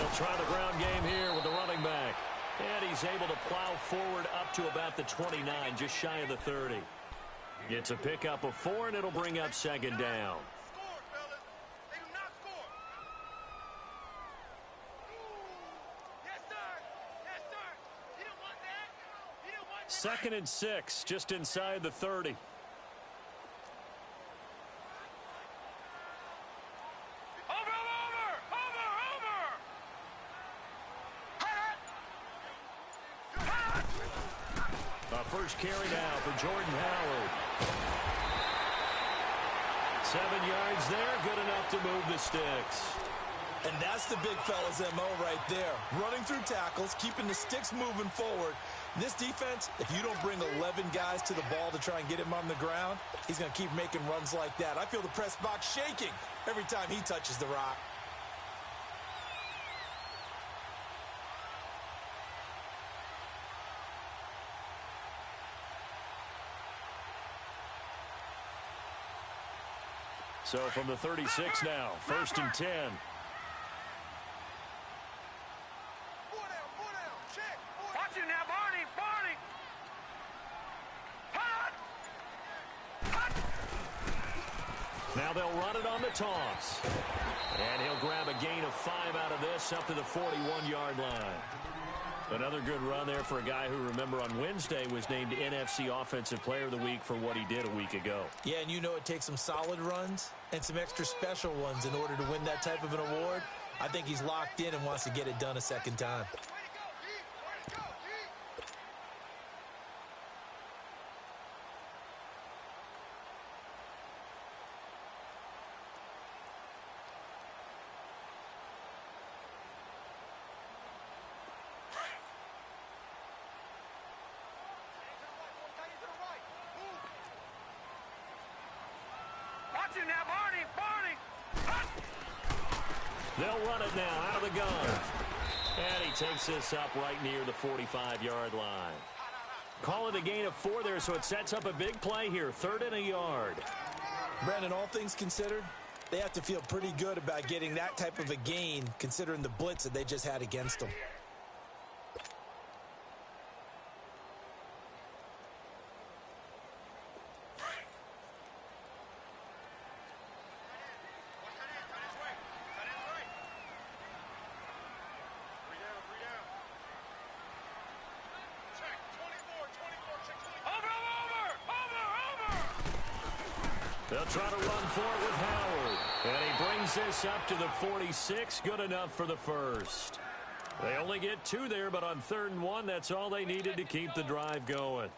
They'll try the ground game here with the running back. And he's able to plow forward up to about the 29, just shy of the 30. It's a pickup of 4, and it'll bring up second down. Second and 6, just inside the 30. First carry now for Jordan Howard. 7 yards there, good enough to move the sticks. And that's the big fella's MO right there. Running through tackles, keeping the sticks moving forward. This defense, if you don't bring 11 guys to the ball to try and get him on the ground, he's going to keep making runs like that. I feel the press box shaking every time he touches the rock. So from the 36 now, first and 10. Watch it now, Barney, Barney. Now they'll run it on the toss. And he'll grab a gain of 5 out of this up to the 41-yard line. Another good run there for a guy who, remember, on Wednesday was named NFC Offensive Player of the Week for what he did a week ago. Yeah, and you know it takes some solid runs and some extra special ones in order to win that type of an award. I think he's locked in and wants to get it done a second time. Now, Barney, Barney. They'll run it now out of the gun. And he takes this up right near the 45-yard line. Call it a gain of 4 there, so it sets up a big play here. 3rd and a yard. Brandon, all things considered, they have to feel pretty good about getting that type of a gain considering the blitz that they just had against them. They'll try to run for it with Howard. And he brings this up to the 46. Good enough for the first. They only get 2 there, but on 3rd and 1, that's all they needed to keep the drive going.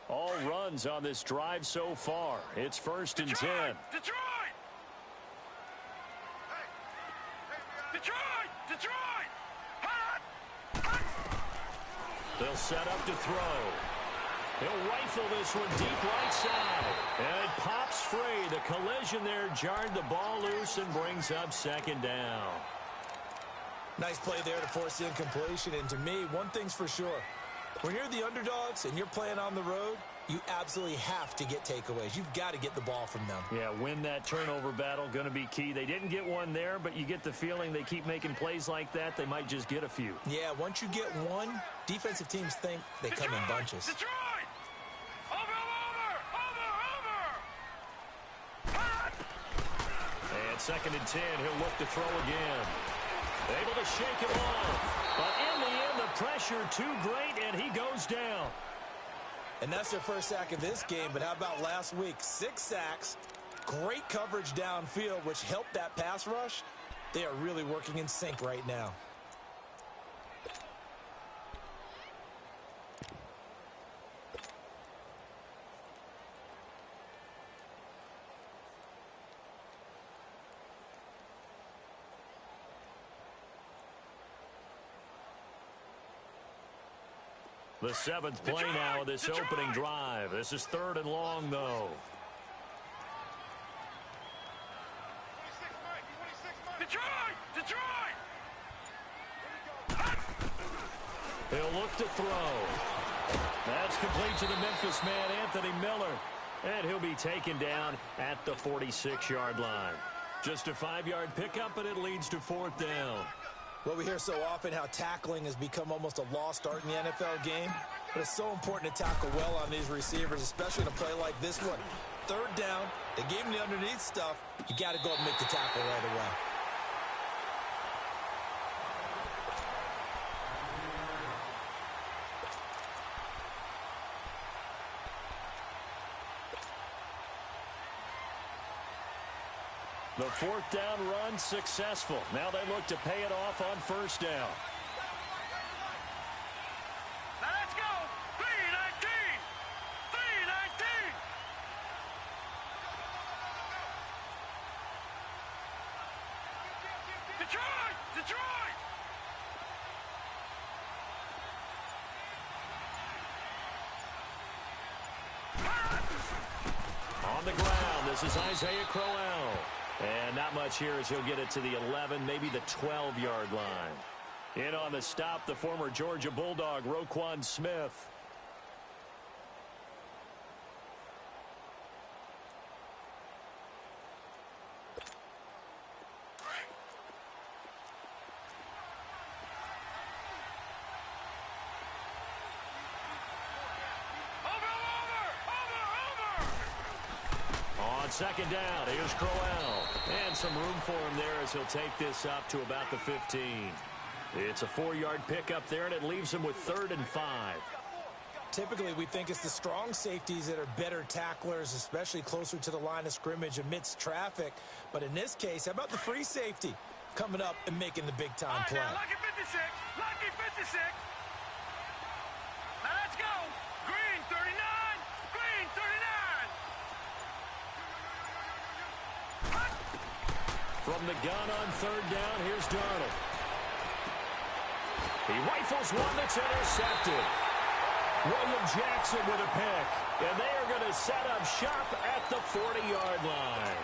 All runs on this drive so far. It's 1st and 10. Detroit! Detroit! Detroit! They'll set up to throw. He'll rifle this one deep right side. And it pops free. The collision there jarred the ball loose and brings up 2nd down. Nice play there to force the incompletion. And to me, one thing's for sure. When you're the underdogs and you're playing on the road, you absolutely have to get takeaways. You've got to get the ball from them. Yeah, win that turnover battle, going to be key. They didn't get one there, but you get the feeling they keep making plays like that, they might just get a few. Yeah, once you get one, defensive teams think they come in bunches. Detroit! Over! And 2nd and 10, he'll look to throw again. Able to shake him off. But in the end, the pressure too great, and he goes down. And that's their first sack of this game, but how about last week? 6 sacks, great coverage downfield, which helped that pass rush. They are really working in sync right now. The 7th play now of this opening drive. This is 3rd and long, though. Detroit! Detroit! He'll look to throw. That's complete to the Memphis man, Anthony Miller. And he'll be taken down at the 46-yard line. Just a 5-yard pickup, and it leads to 4th down. Well, we hear so often how tackling has become almost a lost art in the NFL game. But it's so important to tackle well on these receivers, especially in a play like this one. 3rd down, they gave him the underneath stuff. You got to go up and make the tackle right away. The 4th down run successful. Now they look to pay it off on 1st down. Now let's go. 3-19. 3-19. Detroit! Detroit! On the ground, this is Isaiah Crowell. And not much here as he'll get it to the 11, maybe the 12-yard line. In on the stop, the former Georgia Bulldog, Roquan Smith. On 2nd down, here's Crowell. And some room for him there as he'll take this up to about the 15. It's a 4-yard pickup there, and it leaves him with 3rd and 5. Typically, we think it's the strong safeties that are better tacklers, especially closer to the line of scrimmage amidst traffic. But in this case, how about the free safety coming up and making the big-time play? Now, lucky 56. Lucky 56. Now let's go. Green 39. Green 39. From the gun on 3rd down, here's Darnold. He rifles one that's intercepted. William Jackson with a pick. And they are going to set up shop at the 40-yard line.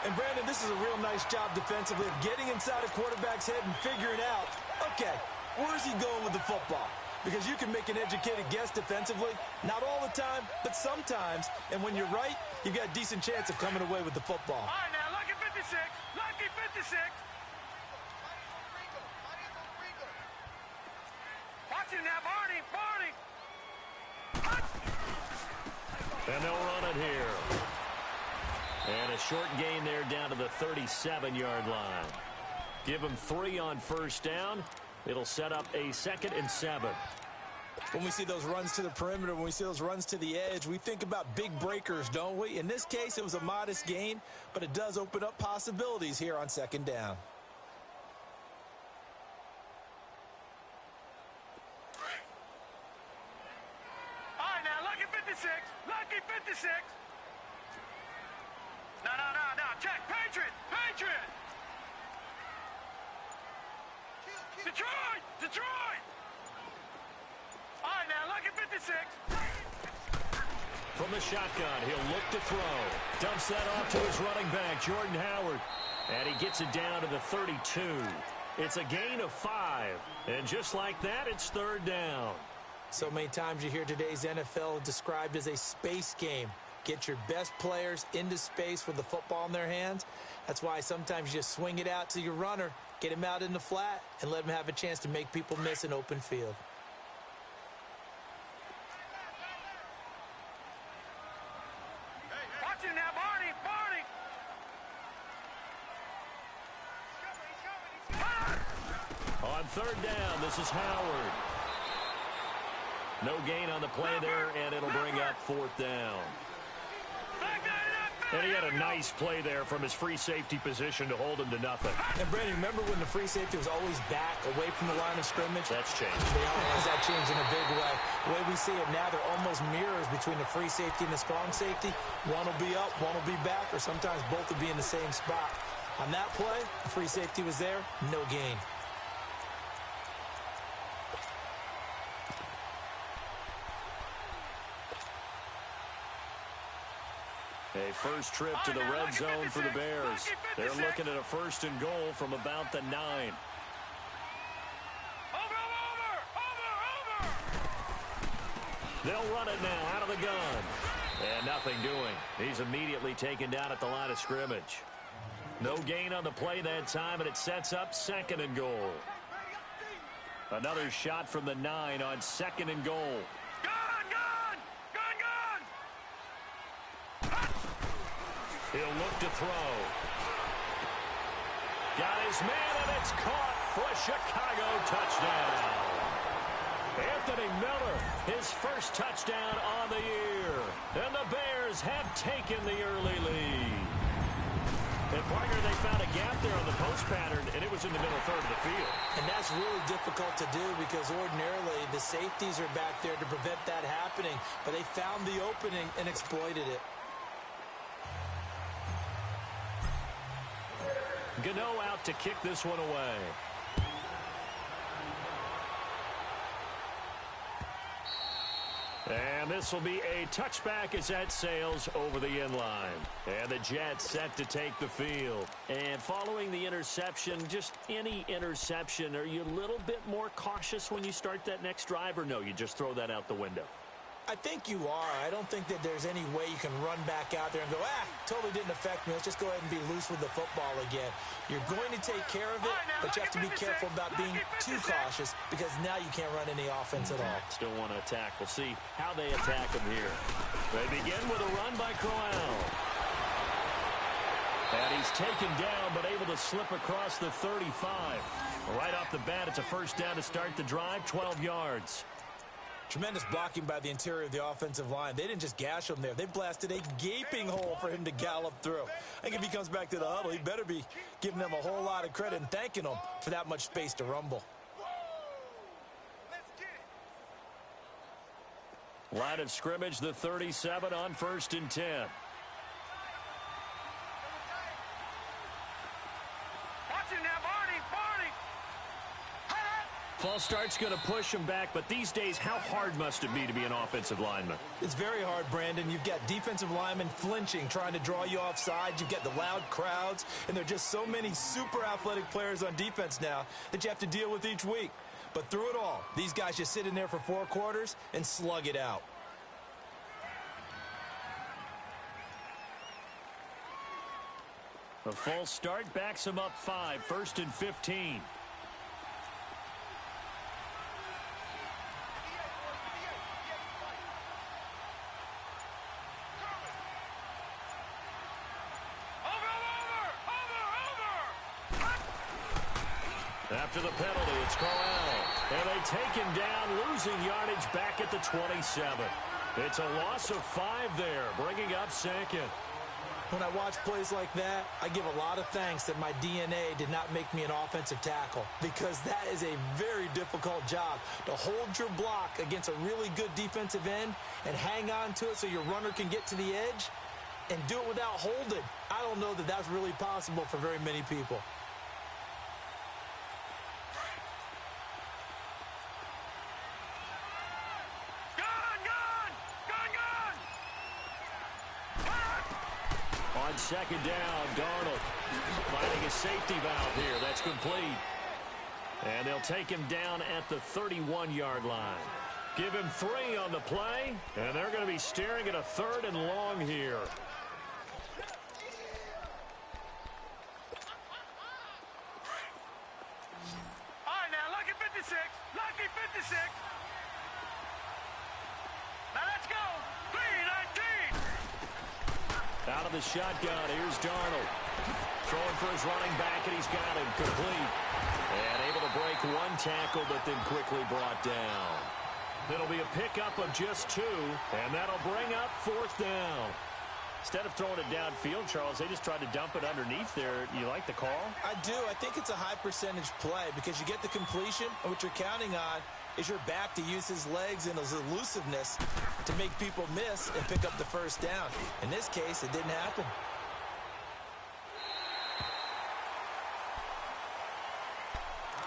And, Brandon, this is a real nice job defensively of getting inside a quarterback's head and figuring out, okay, where's he going with the football? Because you can make an educated guess defensively. Not all the time, but sometimes. And when you're right, you've got a decent chance of coming away with the football. All right, now, lucky 56. Lucky 56. Watch him now, Barney. Barney. And they'll run it here. And a short gain there down to the 37-yard line. Give him 3 on 1st down. It'll set up a 2nd and 7. When we see those runs to the perimeter, when we see those runs to the edge, we think about big breakers, don't we? In this case, it was a modest gain, but it does open up possibilities here on 2nd down. All right, now, lucky 56. Lucky 56. No. Check. Patriot. Patriot. Detroit. Detroit. All right, now, lucky 56. From the shotgun, he'll look to throw. Dumps that off to his running back, Jordan Howard. And he gets it down to the 32. It's a gain of 5. And just like that, it's 3rd down. So many times you hear today's NFL described as a space game. Get your best players into space with the football in their hands. That's why sometimes you just swing it out to your runner, get him out in the flat, and let him have a chance to make people miss an open field. Watch him now, Barney. Barney. On 3rd down, this is Howard. No gain on the play there, and it'll bring up 4th down. And he had a nice play there from his free safety position to hold him to nothing. And, Brandon, remember when the free safety was always back, away from the line of scrimmage? That's changed. That changed in a big way. The way we see it now, they're almost mirrors between the free safety and the strong safety. One will be up, one will be back, or sometimes both will be in the same spot. On that play, the free safety was there, no gain. A first trip to the red zone for the Bears. They're looking at a 1st and goal from about the 9. Over. They'll run it now out of the gun. And nothing doing. He's immediately taken down at the line of scrimmage. No gain on the play that time, and it sets up 2nd and goal. Another shot from the 9 on 2nd and goal. Gun, gun! Gun, gun! He'll look to throw. Got his man, and it's caught for a Chicago touchdown. Anthony Miller, his first touchdown on the year. And the Bears have taken the early lead. And, partner, they found a gap there on the post pattern, and it was in the middle third of the field. And that's really difficult to do because ordinarily the safeties are back there to prevent that happening. But they found the opening and exploited it. Gano out to kick this one away. And this will be a touchback as that sails over the end line. And the Jets set to take the field. And following the interception, just any interception, are you a little bit more cautious when you start that next drive, or no, you just throw that out the window? I think you are. I don't think that there's any way you can run back out there and go, totally didn't affect me. Let's just go ahead and be loose with the football again. You're going to take care of it, but you have to be careful about being too cautious because now you can't run any offense at all. Still want to attack. We'll see how they attack him here. They begin with a run by Crowell. And he's taken down but able to slip across the 35. Right off the bat, it's a first down to start the drive, 12 yards. Tremendous blocking by the interior of the offensive line. They didn't just gash him there. They blasted a gaping hole for him to gallop through. I think if he comes back to the huddle, he better be giving them a whole lot of credit and thanking them for that much space to rumble. Line of scrimmage, the 37 on 1st and 10. Watch it now, Barney, Barney! False start's going to push him back, but these days, how hard must it be to be an offensive lineman? It's very hard, Brandon. You've got defensive linemen flinching, trying to draw you off sides. You've got the loud crowds, and there are just so many super athletic players on defense now that you have to deal with each week. But through it all, these guys just sit in there for 4 quarters and slug it out. A false start backs him up 5, 1st and 15. After the penalty, it's Crowell. And they take him down, losing yardage back at the 27. It's a loss of 5 there, bringing up 2nd. When I watch plays like that, I give a lot of thanks that my DNA did not make me an offensive tackle, because that is a very difficult job to hold your block against a really good defensive end and hang on to it so your runner can get to the edge and do it without holding. I don't know that that's really possible for very many people. On 2nd down, Darnold finding a safety valve here. That's complete. And they'll take him down at the 31-yard line. Give him 3 on the play, and they're going to be staring at a 3rd and long here. All right, now, lucky 56. Lucky 56. Now, let's go. 3-19. Out of the shotgun, here's Darnold. Throwing for his running back, and he's got him complete. And able to break 1 tackle, but then quickly brought down. It'll be a pickup of just 2, and that'll bring up 4th down. Instead of throwing it downfield, Charles, they just tried to dump it underneath there. You like the call? I do. I think it's a high percentage play because you get the completion, and what you're counting on is your back to use his legs and his elusiveness to make people miss and pick up the 1st down. In this case, it didn't happen.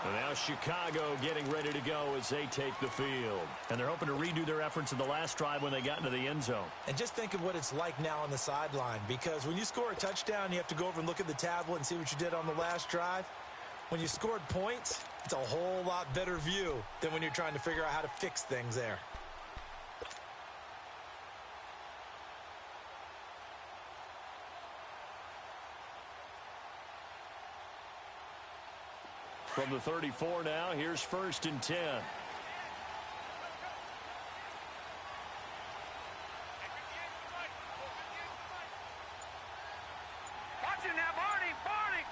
And now Chicago getting ready to go as they take the field. And they're hoping to redo their efforts in the last drive when they got into the end zone. And just think of what it's like now on the sideline, because when you score a touchdown, you have to go over and look at the tablet and see what you did on the last drive. When you scored points, it's a whole lot better view than when you're trying to figure out how to fix things there. From the 34 now, here's 1st and 10. Watching now, Barney.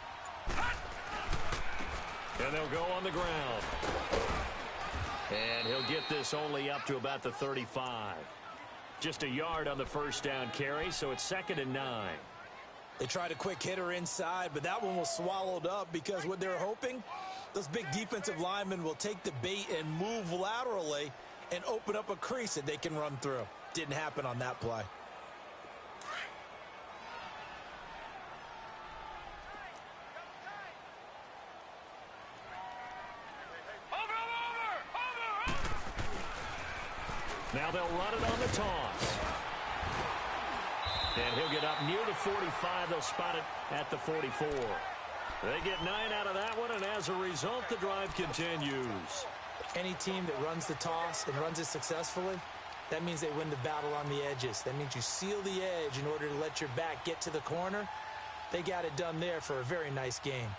And they'll go on the ground. And he'll get this only up to about the 35. Just a yard on the first down carry, so it's 2nd and 9. They tried a quick hitter inside, but that one was swallowed up because what they're hoping, those big defensive linemen will take the bait and move laterally and open up a crease that they can run through. Didn't happen on that play. Now they'll run it on the toss. And he'll get up near the 45. They'll spot it at the 44. They get 9 out of that one, and as a result, the drive continues. Any team that runs the toss and runs it successfully, that means they win the battle on the edges. That means you seal the edge in order to let your back get to the corner. They got it done there for a very nice game.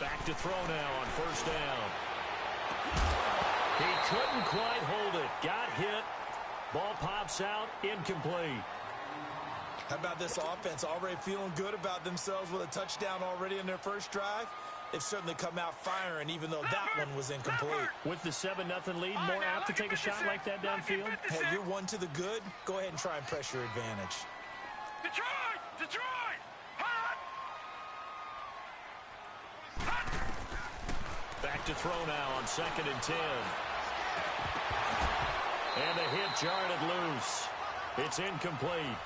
Back to throw now on 1st down. He couldn't quite hold it. Got hit. Ball pops out. Incomplete. How about this offense already feeling good about themselves with a touchdown already in their first drive? They've certainly come out firing, even though that one was incomplete. With the 7-0 lead, more apt to take a shot like that downfield? Hey, you're one to the good. Go ahead and try and press your advantage. Detroit! Detroit! Back to throw now on 2nd and 10. And the hit jarred it loose. It's incomplete.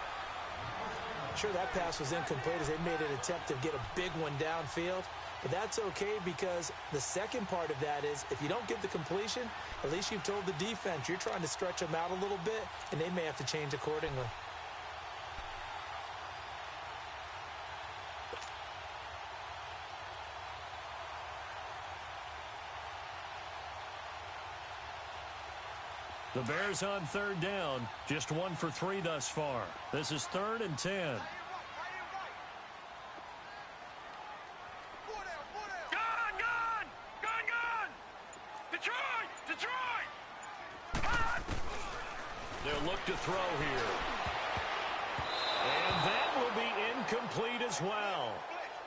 Sure, that pass was incomplete as they made an attempt to get a big one downfield. But that's okay because the second part of that is if you don't get the completion, at least you've told the defense you're trying to stretch them out a little bit, and they may have to change accordingly. The Bears on 3rd down, just 1 for 3 thus far. This is 3rd and 10. Gun! Gun! Gun! Gun! Detroit! Detroit! They'll look to throw here. And that will be incomplete as well.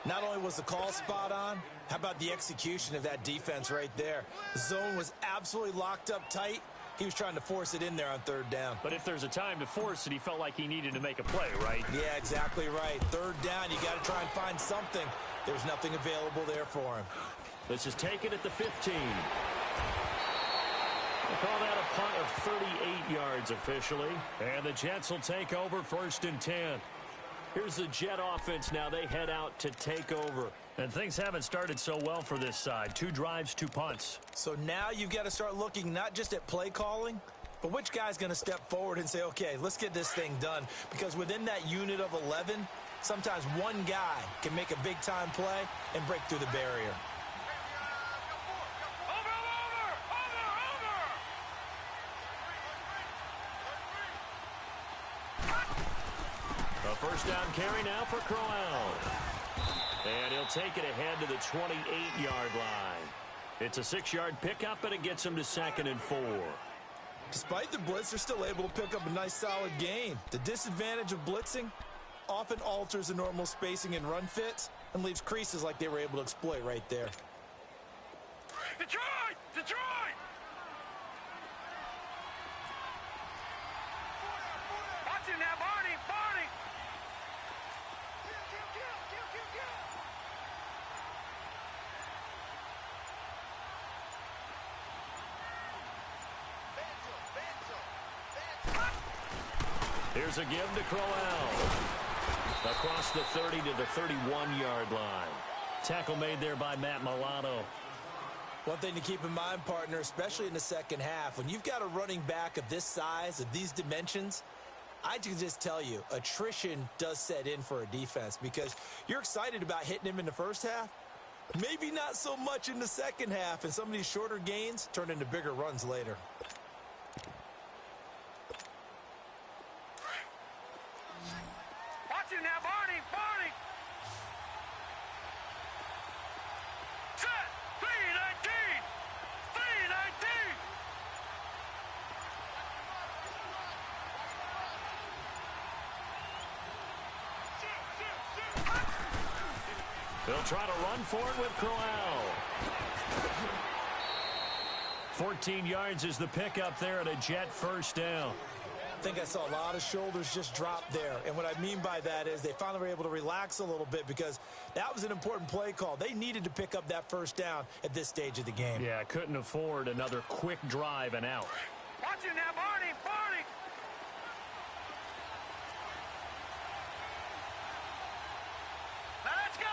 Not only was the call spot on, how about the execution of that defense right there? The zone was absolutely locked up tight. He was trying to force it in there on 3rd down. But if there's a time to force it, he felt like he needed to make a play, right? Yeah, exactly right. 3rd down, you got to try and find something. There's nothing available there for him. This is taken at the 15. They call that a punt of 38 yards officially. And the Jets will take over 1st and 10. Here's the Jet offense now. They head out to take over. And things haven't started so well for this side. 2 drives, 2 punts. So now you've got to start looking not just at play calling, but which guy's going to step forward and say, okay, let's get this thing done. Because within that unit of 11, sometimes one guy can make a big-time play and break through the barrier. A 1st down carry now for Crowell. And he'll take it ahead to the 28-yard line. It's a 6-yard pickup, and it gets him to 2nd and 4. Despite the blitz, they're still able to pick up a nice, solid gain. The disadvantage of blitzing often alters the normal spacing and run fits and leaves creases like they were able to exploit right there. Detroit! Detroit! Watching now, Barney! Barney! Here's a give to Crowell. Across the 30 to the 31-yard line. Tackle made there by Matt Milano. One thing to keep in mind, partner, especially in the second half, when you've got a running back of this size, of these dimensions, I can just tell you, attrition does set in for a defense because you're excited about hitting him in the first half, Maybe not so much in the second half, and some of these shorter gains turn into bigger runs later. Watch it now, Barney. Barney. Set. 319. 319. They'll try to run for it with Corral. 14 yards is the pickup there and a Jet first down. I think I saw a lot of shoulders just drop there. And what I mean by that is they finally were able to relax a little bit because that was an important play call. They needed to pick up that first down at this stage of the game. Yeah, couldn't afford another quick drive and out. Watch it now, Barney. Barney. Now let's go.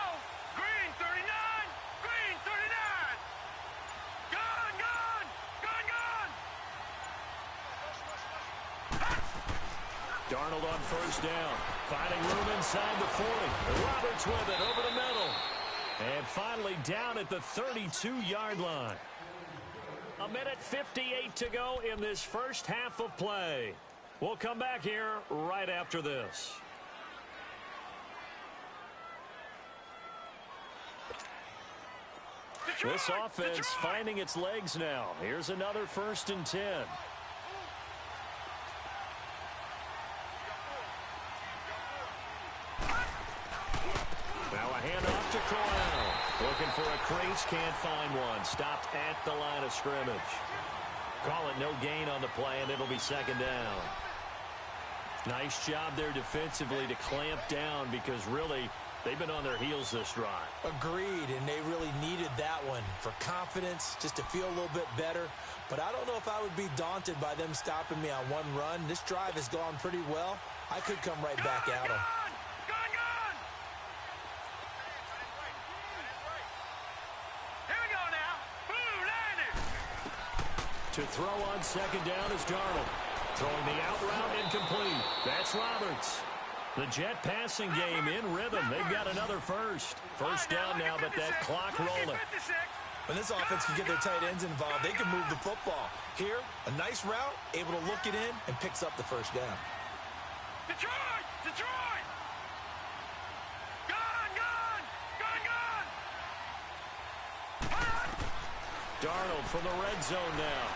Green 39. Green 39. Gun, gun. Gun, gun. Darnold on first down. Finding room inside the 40. Roberts with it over the middle. And finally down at the 32-yard line. 1:58 to go in this first half of play. We'll come back here right after this. Detroit, This offense Detroit. finding its legs now. Here's another 1st and 10. Now a handoff to Corral. Looking for a crease, can't find one. Stopped at the line of scrimmage. Call it no gain on the play, and it'll be 2nd down. Nice job there defensively to clamp down because really they've been on their heels this drive. Agreed, and they really needed that one for confidence, just to feel a little bit better. But I don't know if I would be daunted by them stopping me on one run. This drive has gone pretty well. I could come right back at them. Gun, gun. Here we go now. Blue landed. To throw on 2nd down is Darnold. Throwing the out route incomplete. That's Roberts. The Jet passing game in rhythm. They've got another first. First down now, but that clock rolling. When this offense can get their tight ends involved, they can move the football. Here, a nice route, able to look it in, and picks up the first down. Detroit! Detroit! Gun, gun! Gun, gun! Darnold from the red zone now.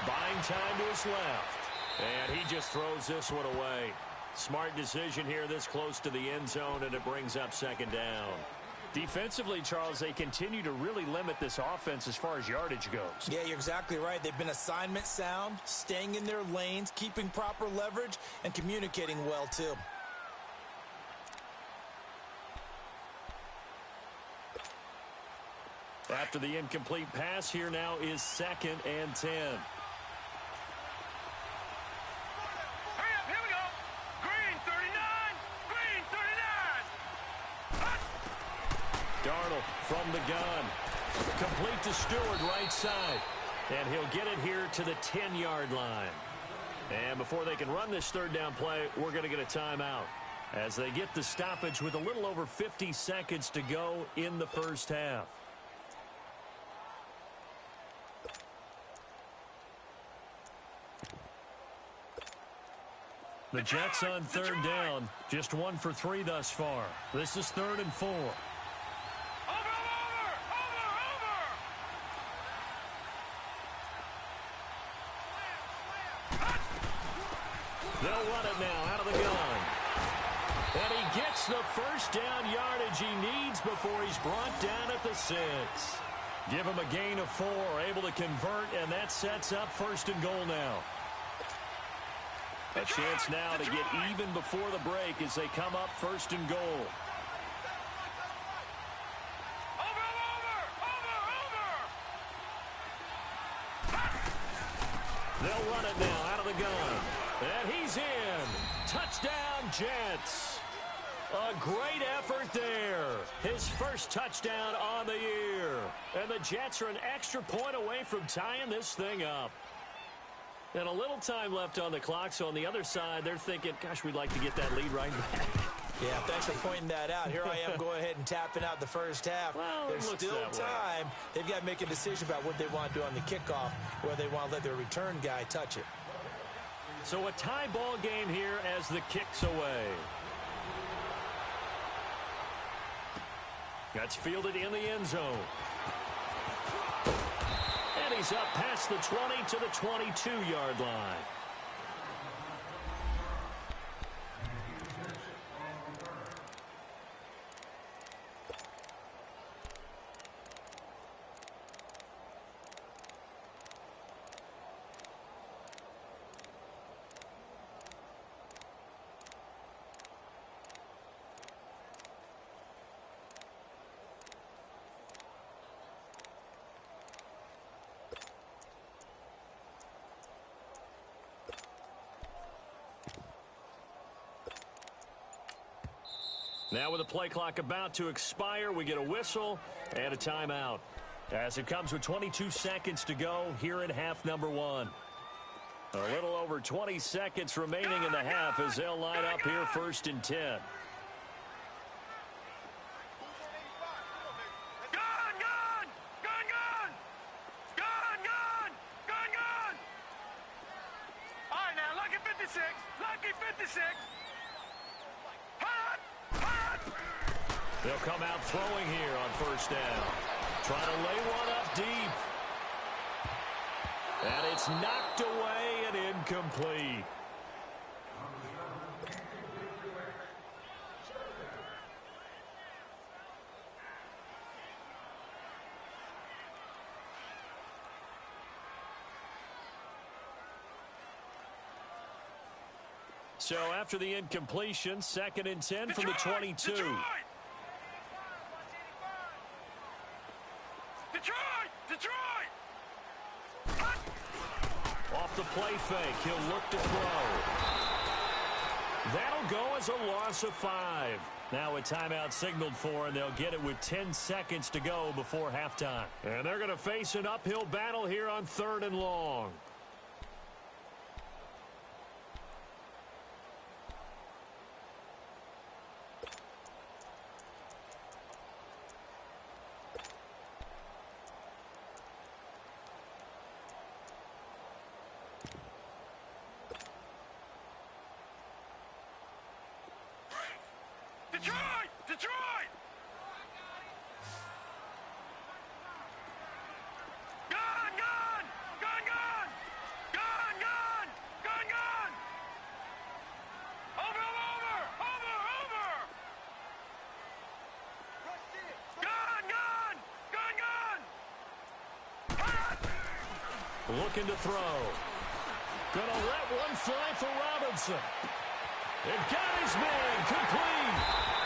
Buying time to his left. And he just throws this one away. Smart decision here this close to the end zone, and it brings up 2nd down. Defensively, Charles, they continue to really limit this offense as far as yardage goes. Yeah, you're exactly right. They've been assignment sound, staying in their lanes, keeping proper leverage, and communicating well, too. After the incomplete pass, here now is 2nd and 10. Hurry up, here we go. Green 39. Green 39. Darnold from the gun. Complete to Stewart, right side. And he'll get it here to the 10-yard line. And before they can run this 3rd down play, we're going to get a timeout as they get the stoppage with a little over 50 seconds to go in the first half. The Jets on 3rd down, just 1 for 3 thus far. This is 3rd and 4. Over, over, over. They'll run it now out of the gun. And he gets the first down yardage he needs before he's brought down at the 6. Give him a gain of 4, able to convert, and that sets up 1st and goal now. A chance now to get even before the break as they come up 1st and goal. Over, over. They'll run it now out of the gun. And he's in. Touchdown, Jets. A great effort there. His first touchdown on the year. And the Jets are an extra point away from tying this thing up. And a little time left on the clock, so on the other side, they're thinking, gosh, we'd like to get that lead right back. Yeah, thanks for pointing that out. Here I am going ahead and tapping out the first half. Well, there's still time. They've got to make a decision about what they want to do on the kickoff, whether they want to let their return guy touch it. So a tie ball game here as the kick's away. That's fielded in the end zone. And he's up past the 20 to the 22-yard line. Now with the play clock about to expire, we get a whistle and a timeout. As it comes with 22 seconds to go here in half number one. A little over 20 seconds remaining in the half as they'll line up here 1st and 10. All right, now, lucky 56. Lucky 56. They'll come out throwing here on 1st down. Trying to lay one up deep. And it's knocked away and incomplete. So after the incompletion, 2nd and 10 from the 22. Detroit! Off the play fake, he'll look to throw. That'll go as a loss of 5. Now a timeout signaled for, and they'll get it with 10 seconds to go before halftime. And they're going to face an uphill battle here on 3rd and long. Detroit! Gun! Over! Gun! Looking to throw. Gonna let one fly for Robinson. It got his man complete.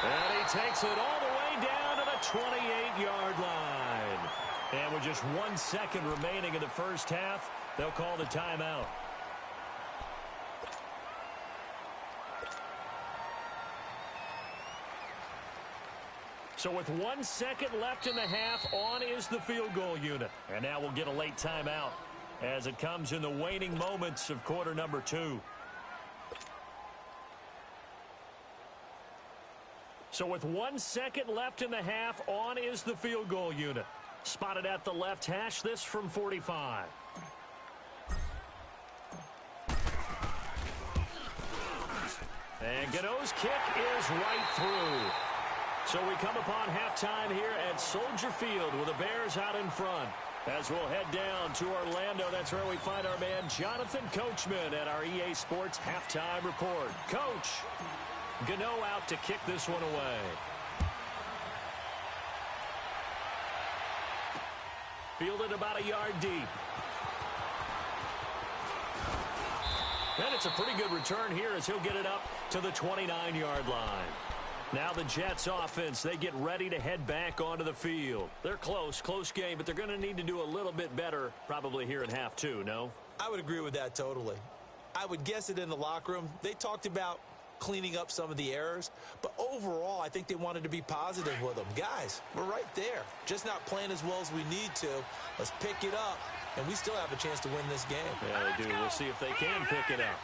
And he takes it all the way down to the 28-yard line. And with just 1 second remaining in the first half, they'll call the timeout. So with 1 second left in the half, on is the field goal unit. And now we'll get a late timeout as it comes in the waning moments of quarter number 2. So with 1 second left in the half, on is the field goal unit. Spotted at the left hash, this from 45. And Gano's kick is right through. So we come upon halftime here at Soldier Field with the Bears out in front. As we'll head down to Orlando, that's where we find our man Jonathan Coachman at our EA Sports Halftime Report. Coach, Gano out to kick this one away. Fielded about a yard deep. And it's a pretty good return here as he'll get it up to the 29-yard line. Now the Jets offense, they get ready to head back onto the field. They're close game, but they're going to need to do a little bit better probably here in half 2, no? I would agree with that totally. I would guess it in the locker room. They talked about cleaning up some of the errors, but overall I think they wanted to be positive with them. Guys, we're right there, just not playing as well as we need to. Let's pick it up, and we still have a chance to win this game. Yeah, they do. We'll see if they can pick it up.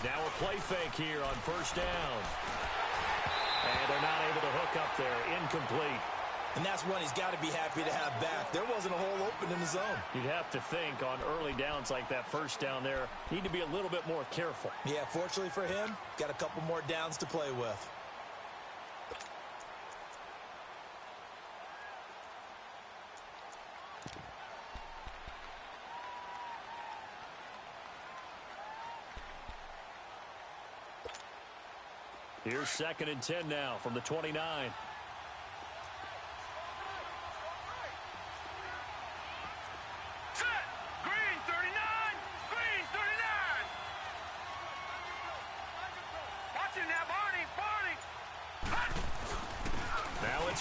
Now a play fake here on first down. And they're not able to hook up there. Incomplete. And that's one he's got to be happy to have back. There wasn't a hole open in the zone. You'd have to think on early downs like that first down there, need to be a little bit more careful. Yeah, fortunately for him, got a couple more downs to play with. Here's 2nd and 10 now from the 29.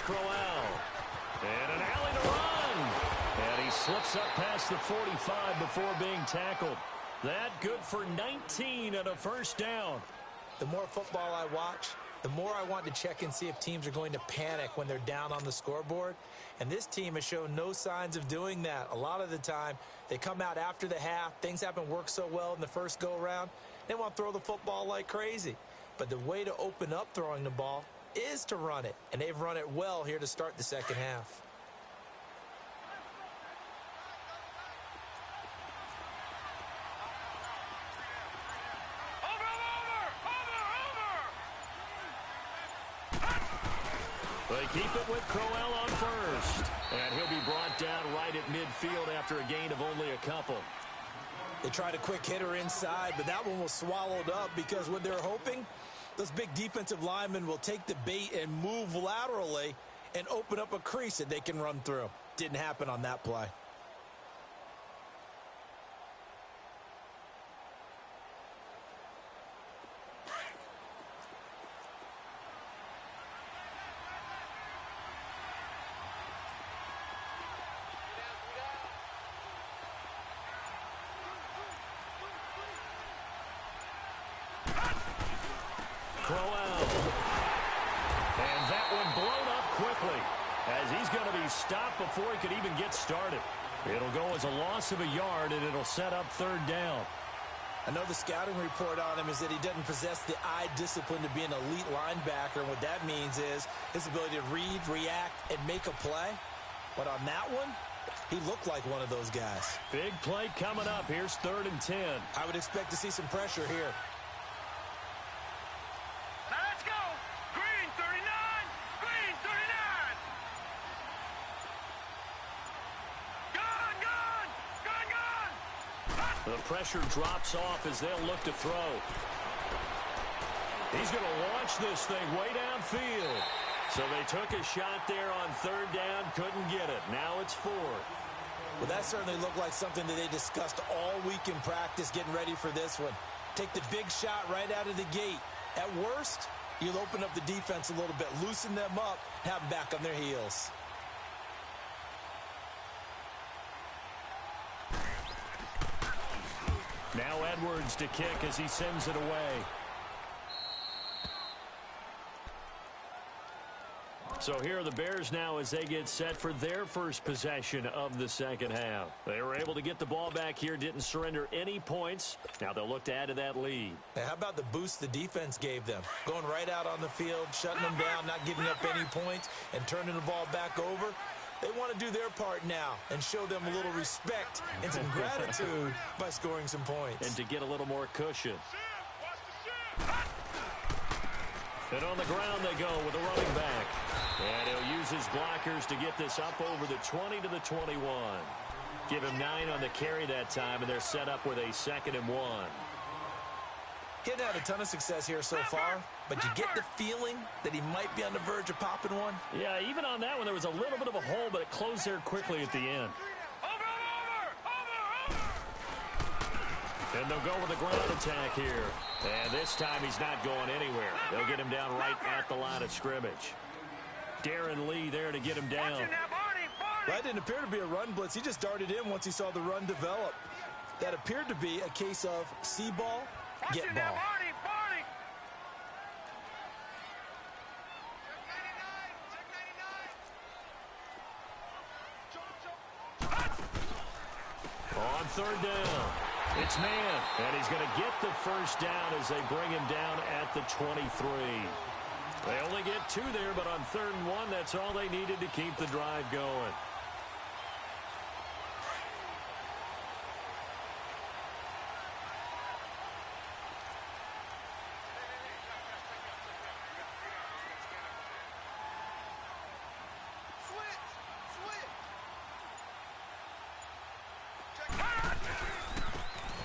Crowell. And an alley to run. And he slips up past the 45 before being tackled. That good for 19 and a first down. The more football I watch, the more I want to check and see if teams are going to panic when they're down on the scoreboard. And this team has shown no signs of doing that. A lot of the time, they come out after the half. Things haven't worked so well in the first go-around. They want to throw the football like crazy. But the way to open up throwing the ball is to run it, and they've run it well here to start the second half. They keep it with Crowell on first, and he'll be brought down right at midfield after a gain of only a couple. They tried a quick hitter inside, but that one was swallowed up because what they're hoping, those big defensive linemen will take the bait and move laterally and open up a crease that they can run through. Didn't happen on that play. Crowell. And that one blown up quickly as he's going to be stopped before he could even get started. It'll go as a loss of a yard, and it'll set up 3rd down. I know the scouting report on him is that he doesn't possess the eye discipline to be an elite linebacker, and what that means is his ability to read, react, and make a play. But on that one, he looked like one of those guys. Big play coming up. Here's 3rd and 10. I would expect to see some pressure here. The pressure drops off as they'll look to throw. He's going to launch this thing way downfield. So they took a shot there on 3rd down, couldn't get it. Now it's 4th. Well, that certainly looked like something that they discussed all week in practice, getting ready for this one. Take the big shot right out of the gate. At worst, you'll open up the defense a little bit, loosen them up, have them back on their heels. Now Edwards to kick as he sends it away. So here are the Bears now as they get set for their first possession of the second half. They were able to get the ball back here, didn't surrender any points. Now they'll look to add to that lead. Now, how about the boost the defense gave them? Going right out on the field, shutting them down, not giving up any points, and turning the ball back over. They want to do their part now and show them a little respect and some gratitude by scoring some points. And to get a little more cushion. And on the ground they go with a running back. And he'll use his blockers to get this up over the 20 to the 21. Give him 9 on the carry that time, and they're set up with a 2nd and 1. He hadn't had a ton of success here so far, but you get the feeling that he might be on the verge of popping one. Yeah, even on that one, there was a little bit of a hole, but it closed there quickly at the end. And they'll go with a ground attack here. And this time he's not going anywhere. They'll get him down right at the line of scrimmage. Darren Lee there to get him down. That didn't appear to be a run blitz. He just darted in once he saw the run develop. That appeared to be a case of see ball, get ball. On 3rd down. It's man, and he's going to get the first down as they bring him down at the 23. They only get 2 there, but on 3rd and 1, that's all they needed to keep the drive going.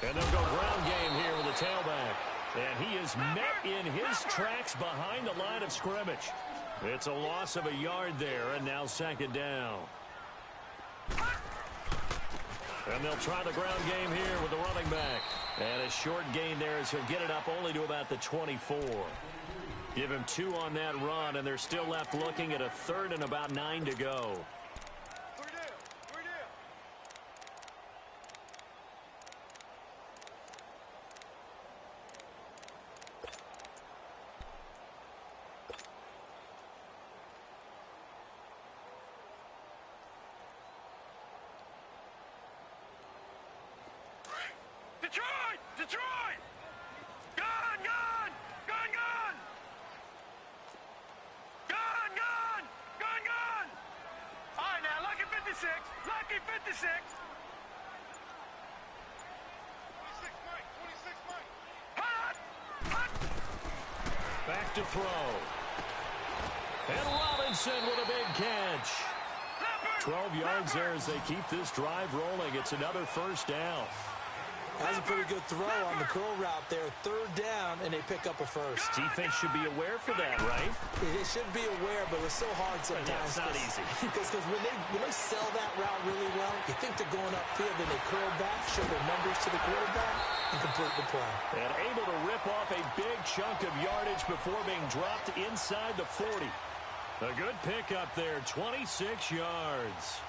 And they'll go ground game here with the tailback. And he is met in his tracks behind the line of scrimmage. It's a loss of a yard there, and now 2nd down. And they'll try the ground game here with the running back. And a short gain there as he'll get it up only to about the 24. Give him 2 on that run, and they're still left looking at a 3rd and about 9 to go. Detroit! Gun! Gun! Gun! Gun! Gun! Gun! Gun! Gun! All right, now, lucky 56. Lucky 56. 26, Mike. 26, Mike. Hot! Hot! Back to throw. And Robinson with a big catch. 12 yards there as they keep this drive rolling. It's another first down. That was a pretty good throw on the curl route there. 3rd down, and they pick up a first. Defense should be aware for that, right? They should be aware, but it's so hard sometimes. Yeah, it's not easy. Because when they sell that route really well, you think they're going upfield, then they curl back, show their numbers to the quarterback, and complete the play. And able to rip off a big chunk of yardage before being dropped inside the 40. A good pickup there, 26 yards.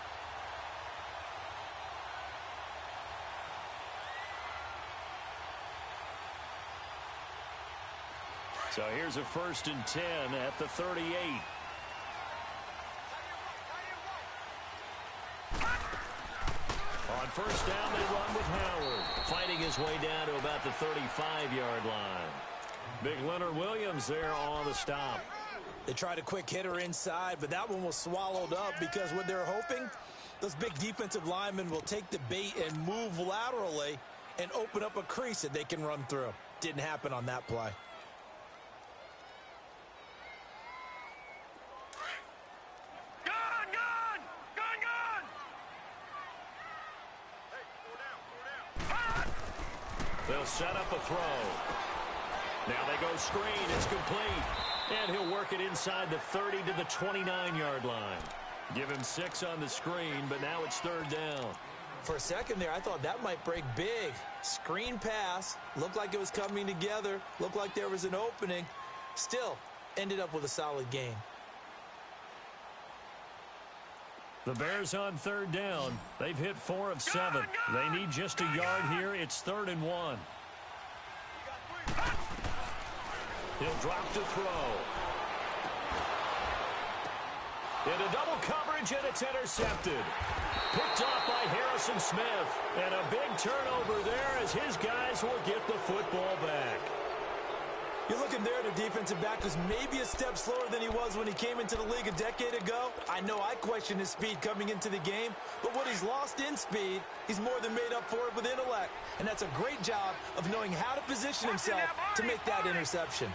So here's a 1st and 10 at the 38. On 1st down, they run with Howard, fighting his way down to about the 35-yard line. Big Leonard Williams there on the stop. They tried a quick hitter inside, but that one was swallowed up because what they're hoping, those big defensive linemen will take the bait and move laterally and open up a crease that they can run through. Didn't happen on that play. They'll set up a throw. Now they go screen. It's complete. And he'll work it inside the 30 to the 29-yard line. Give him 6 on the screen, but now it's 3rd down. For a second there, I thought that might break big. Screen pass. Looked like it was coming together. Looked like there was an opening. Still, ended up with a solid gain. The Bears on 3rd down. They've hit 4 of 7. They need just a yard here. It's 3rd and 1. He'll drop to throw. Into double coverage, and it's intercepted. Picked off by Harrison Smith. And a big turnover there as his guys will get the football back. You're looking there at a defensive back who's maybe a step slower than he was when he came into the league a decade ago. I know I questioned his speed coming into the game, but what he's lost in speed, he's more than made up for it with intellect. And that's a great job of knowing how to position himself to make that interception.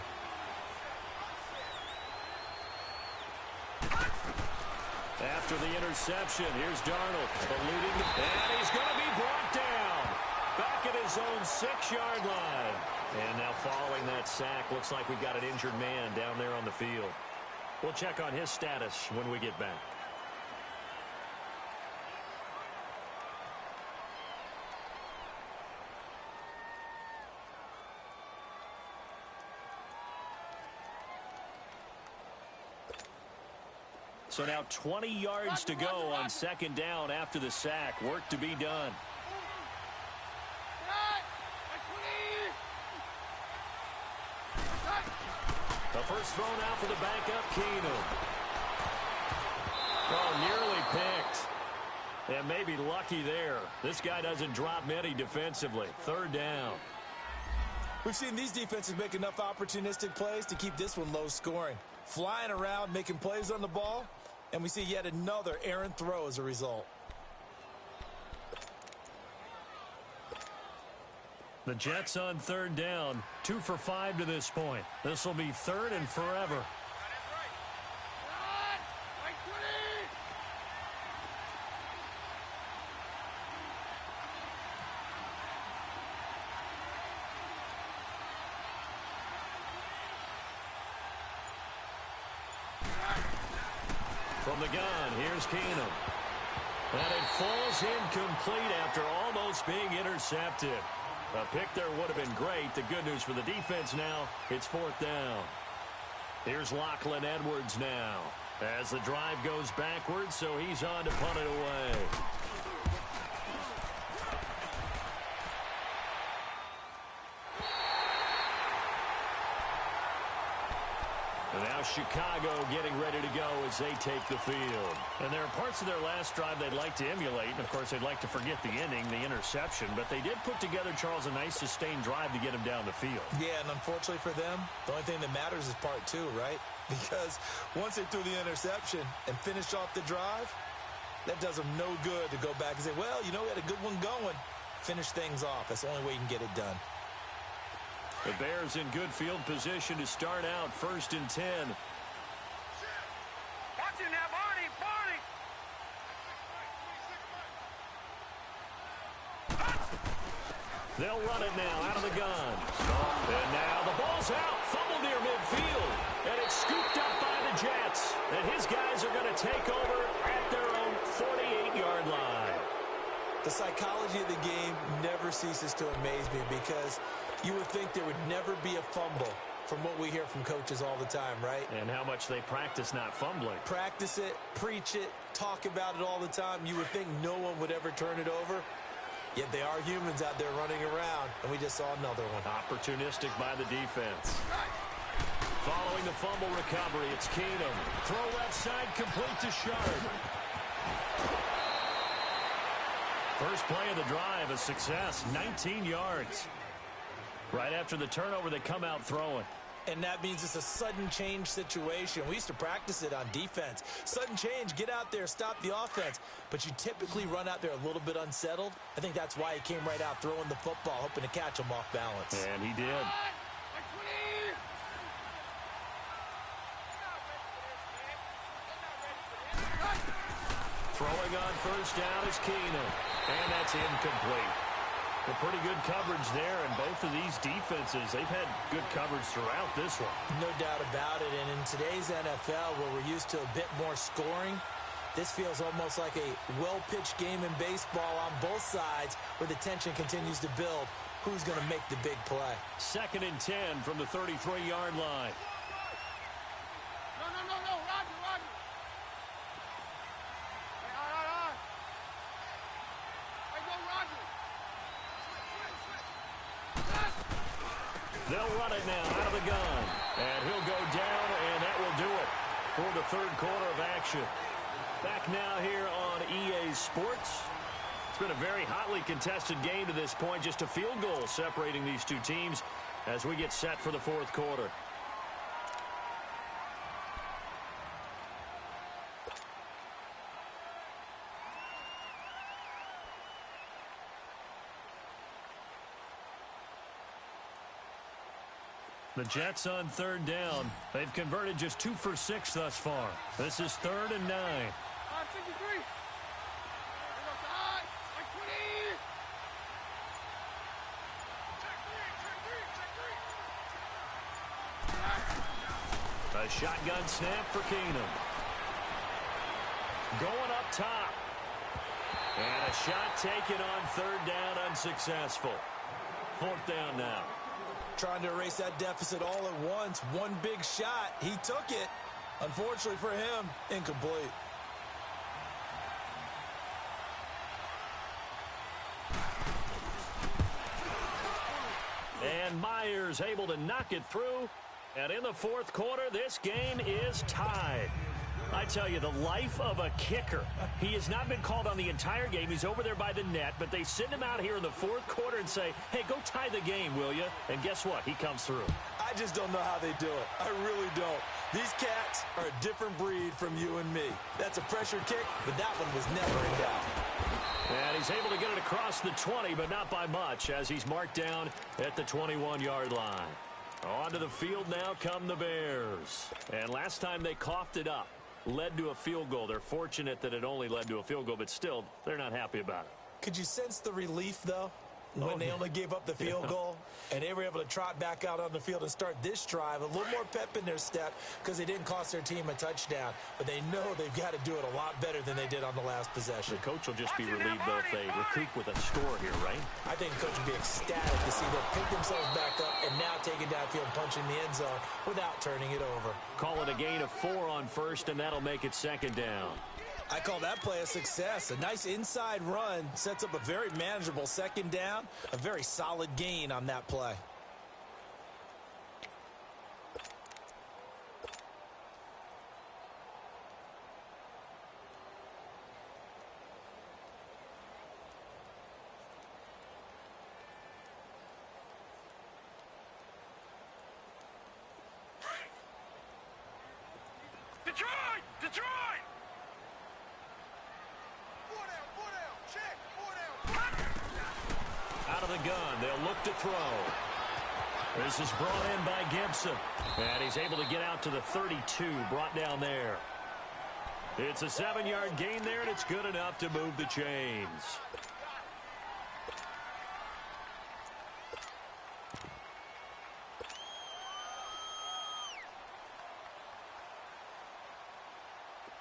After the interception, here's Darnold eluding, and he's going to be brought down back at his own 6-yard line. And now following that sack, looks like we've got an injured man down there on the field. We'll check on his status when we get back. So now 20 yards to go on 2nd down after the sack. Work to be done. The first thrown out for the backup, Keenum. Oh, nearly picked. And maybe lucky there. This guy doesn't drop many defensively. Third down. We've seen these defenses make enough opportunistic plays to keep this one low scoring. Flying around, making plays on the ball, and we see yet another errant throw as a result. The Jets on third down, 2 for 5 to this point. This will be third and forever. From the gun, here's Keenum. And it falls incomplete after almost being intercepted. A pick there would have been great. The good news for the defense now, it's fourth down. Here's Lachlan Edwards now as the drive goes backwards, so he's on to punt it away. And now Chicago getting ready to go as they take the field. And there are parts of their last drive they'd like to emulate. And, of course, they'd like to forget the ending, the interception. But they did put together, Charles, a nice sustained drive to get him down the field. Yeah, and unfortunately for them, the only thing that matters is part two, right? Because once they threw the interception and finished off the drive, that does them no good to go back and say, well, you know, we had a good one going. Finish things off. That's the only way you can get it done. The Bears in good field position to start out, 1st and 10. Watch him now, Barney, Barney. They'll run it now out of the gun. And now the ball's out. Fumble near midfield. And it's scooped up by the Jets. And his guys are going to take over at their own 48-yard line. The psychology of the game never ceases to amaze me because you would think there would never be a fumble from what we hear from coaches all the time, right? And how much they practice not fumbling. Practice it, preach it, talk about it all the time. You would think no one would ever turn it over. Yet they are humans out there running around, and we just saw another one. Opportunistic by the defense. Following the fumble recovery, it's Keenum. Throw left side, complete to Sharp. First play of the drive, a success, 19 yards. Right after the turnover, they come out throwing. And that means it's a sudden change situation. We used to practice it on defense. Sudden change, get out there, stop the offense. But you typically run out there a little bit unsettled. I think that's why he came right out throwing the football, hoping to catch him off balance. And he did. Throwing on first down is Keenum. And that's incomplete. A pretty good coverage there, and both of these defenses, they've had good coverage throughout this one. No doubt about it, and in today's NFL, where we're used to a bit more scoring, this feels almost like a well-pitched game in baseball on both sides, where the tension continues to build. Who's going to make the big play? 2nd and 10 from the 33-yard line. No, Roger. Hey, go, Roger. They'll run it now out of the gun. And he'll go down, and that will do it for the third quarter of action. Back now here on EA Sports. It's been a very hotly contested game to this point. Just a field goal separating these two teams as we get set for the fourth quarter. The Jets on third down. They've converted just 2 for 6 thus far. This is 3rd and 9. 53. A shotgun snap for Keenum. Going up top. And a shot taken on third down, unsuccessful. 4th down now. Trying to erase that deficit all at once. One big shot. He took it. Unfortunately for him, incomplete. And Myers able to knock it through. And in the fourth quarter, this game is tied. I tell you, the life of a kicker. He has not been called on the entire game. He's over there by the net, but they send him out here in the fourth quarter and say, hey, go tie the game, will you? And guess what? He comes through. I just don't know how they do it. I really don't. These cats are a different breed from you and me. That's a pressure kick, but that one was never in doubt. And he's able to get it across the 20, but not by much, as he's marked down at the 21-yard line. Onto the field now come the Bears. And last time they coughed it up, led to a field goal. They're fortunate that it only led to a field goal, but still, they're not happy about it. Could you sense the relief, though, when they only gave up the field goal? And they were able to trot back out on the field and start this drive. A little more pep in their step because they didn't cost their team a touchdown. But they know they've got to do it a lot better than they did on the last possession. The coach will just be relieved, though, if they recoup with a score here, right? I think the coach will be ecstatic to see them pick themselves back up and now take it downfield, punching the end zone without turning it over. Call it a gain of 4 on first, and that'll make it second down. I call that play a success. A nice inside run sets up a very manageable second down, a very solid gain on that play. Detroit! Detroit! Out of the gun, they'll look to throw. This is brought in by Gibson. And he's able to get out to the 32, brought down there. It's a 7-yard gain there, and it's good enough to move the chains.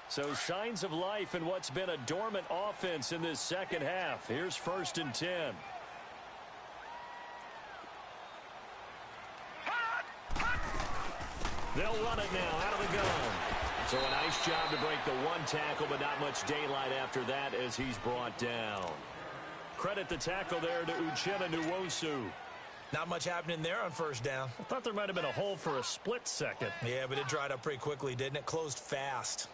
So signs of life in what's been a dormant offense in this second half. Here's 1st and 10. They'll run it now out of the gun. So a nice job to break the one tackle, but not much daylight after that as he's brought down. Credit the tackle there to Uchenna Nwosu. Not much happening there on first down. I thought there might have been a hole for a split second. Yeah, but it dried up pretty quickly, didn't it? Closed fast.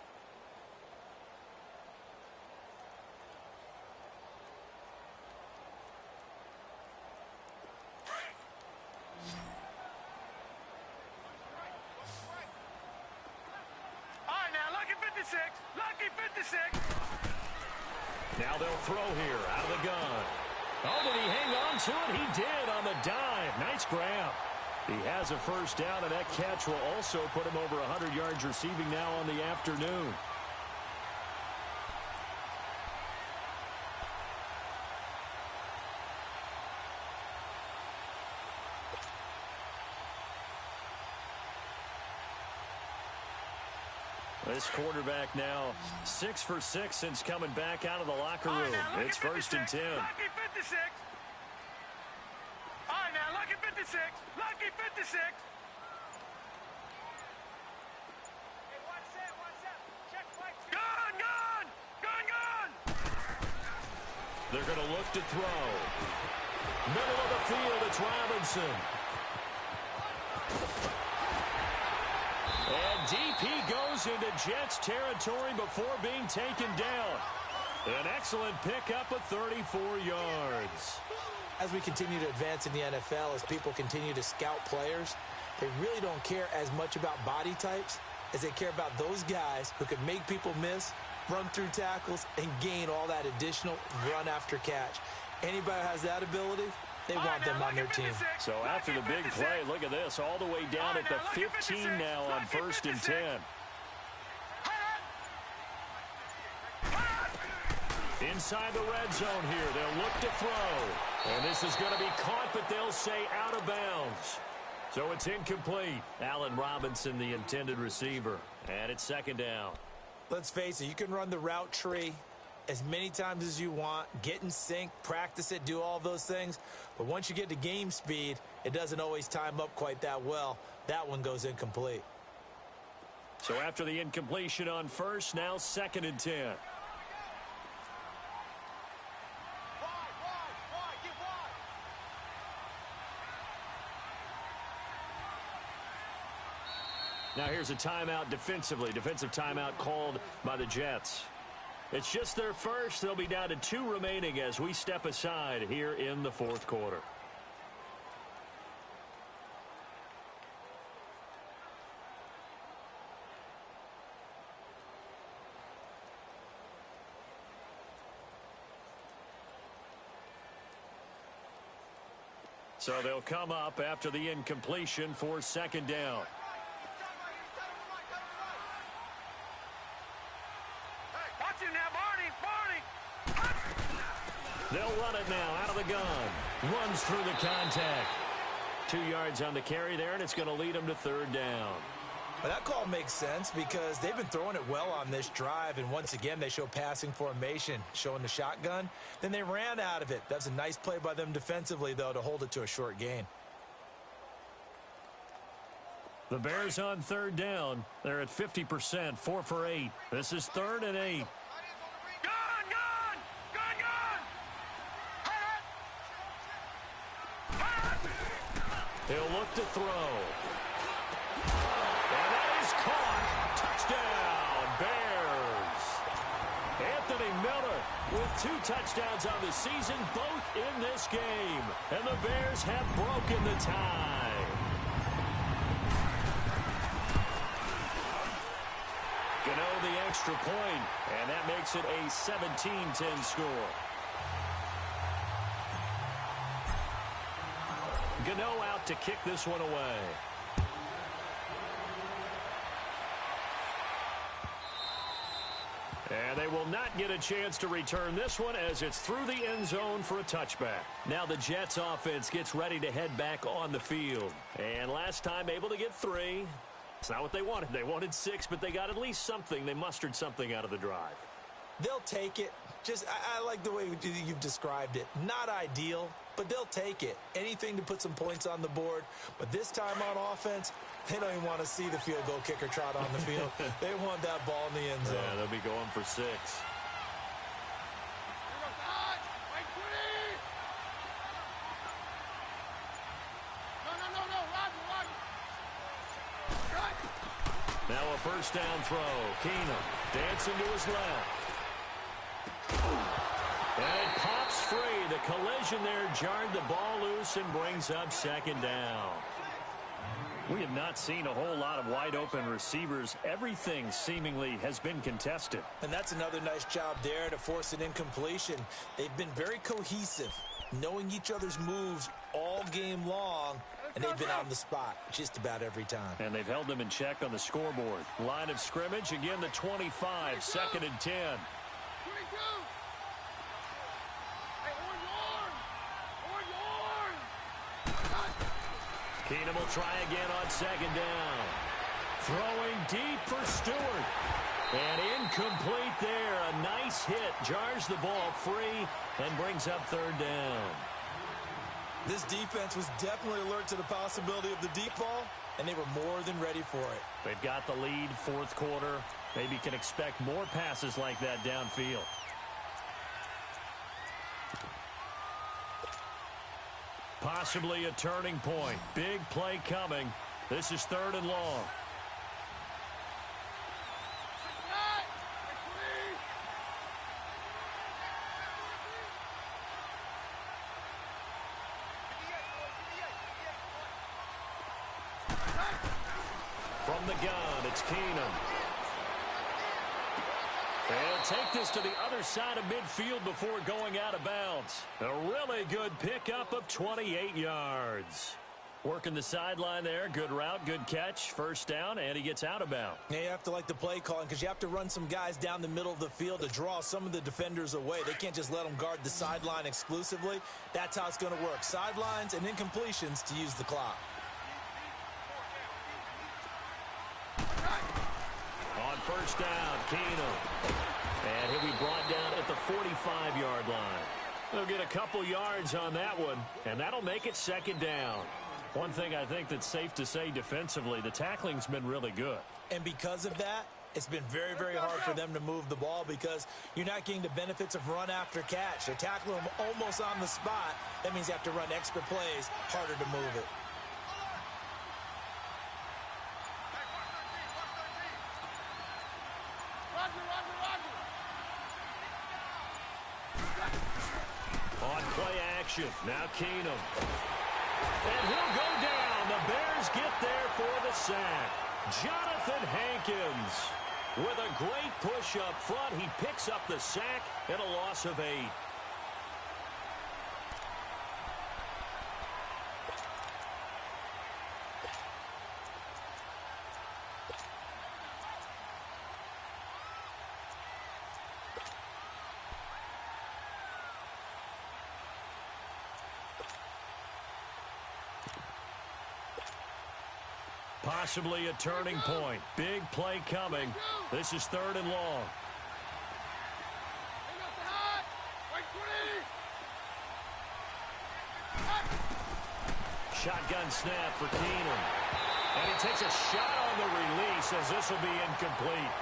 Lucky 56. Now they'll throw here out of the gun. Oh, did he hang on to it? He did on the dive. Nice grab. He has a first down, and that catch will also put him over 100 yards receiving now on the afternoon. This quarterback now 6 for 6 since coming back out of the locker room. It's 1st and 10. Lucky 56. All right, now, lucky 56. Lucky 56. Hey, watch that, watch that. Check, Mike. Gun, gun! Gun, gun! They're going to look to throw. Middle of the field, it's Robinson. And deep he goes into Jets territory before being taken down. An excellent pickup of 34 yards. As we continue to advance in the NFL, as people continue to scout players, they really don't care as much about body types as they care about those guys who can make people miss, run through tackles, and gain all that additional run after catch. Anybody who has that ability, they want them on their team. So after the big play, look at this, all the way down at the 15 now on 1st and 10. Inside the red zone here, they'll look to throw. And this is going to be caught, but they'll say out of bounds. So it's incomplete. Allen Robinson, the intended receiver. And it's 2nd down. Let's face it, you can run the route tree as many times as you want, get in sync, practice it, do all those things. But once you get to game speed, it doesn't always time up quite that well. That one goes incomplete. So after the incompletion on first, now 2nd and 10. Now here's a timeout defensively. Defensive timeout called by the Jets. It's just their first. They'll be down to 2 remaining as we step aside here in the fourth quarter. So they'll come up after the incompletion for second down. Watch him now, Barney. They'll run it now out of the gun. Runs through the contact. 2 yards on the carry there, and it's going to lead them to third down. Well, that call makes sense because they've been throwing it well on this drive, and once again they show passing formation, showing the shotgun. Then they ran out of it. That's a nice play by them defensively, though, to hold it to a short gain. The Bears on third down. They're at 50%, 4 for 8. This is 3rd and 8. He'll look to throw. And that is caught. Touchdown, Bears. Anthony Miller with 2 touchdowns on the season, both in this game. And the Bears have broken the tie. Gano the extra point, and that makes it a 17-10 score. Gano out to kick this one away. And they will not get a chance to return this one as it's through the end zone for a touchback. Now the Jets offense gets ready to head back on the field. And last time able to get 3. It's not what they wanted. They wanted 6, but they got at least something. They mustered something out of the drive. They'll take it. I like the way you've described it. Not ideal, but they'll take it. Anything to put some points on the board. But this time on offense, they don't even want to see the field goal kicker trot on the field. They want that ball in the end zone. Yeah, they'll be going for 6. Now a first down throw. Keenum dancing to his left. And it pops free. The collision there jarred the ball loose and brings up second down. We have not seen a whole lot of wide open receivers. Everything seemingly has been contested. And that's another nice job there to force an incompletion. They've been very cohesive, knowing each other's moves all game long, and they've been on the spot just about every time. And they've held them in check on the scoreboard. Line of scrimmage, again the 25, 2nd and 10. Keenum will try again on second down. Throwing deep for Stewart. And incomplete there. A nice hit. Jars the ball free and brings up third down. This defense was definitely alert to the possibility of the deep ball, and they were more than ready for it. They've got the lead, fourth quarter. Maybe can expect more passes like that downfield. Possibly a turning point. Big play coming. This is 3rd and long. From the gun, it's Keenum. They'll take this to the other side of midfield before going out of bounds. A really good pickup of 28 yards. Working the sideline there. Good route, good catch. First down, and he gets out of bounds. Yeah, you have to like the play calling because you have to run some guys down the middle of the field to draw some of the defenders away. They can't just let them guard the sideline exclusively. That's how it's going to work. Sidelines and incompletions to use the clock. On first down, Keenum. And he'll be brought down at the 45-yard line. They'll get a couple yards on that one, and that'll make it second down. One thing I think that's safe to say defensively, the tackling's been really good. And because of that, it's been very, very hard for them to move the ball because you're not getting the benefits of run after catch. They're tackling them almost on the spot. That means you have to run extra plays, harder to move it. action. Now Keenum. And he'll go down. The Bears get there for the sack. Jonathan Hankins with a great push up front. He picks up the sack and a loss of 8. Possibly a turning point. Big play coming. This is 3rd and long. Shotgun snap for Keenum. And he takes a shot on the release as this will be incomplete.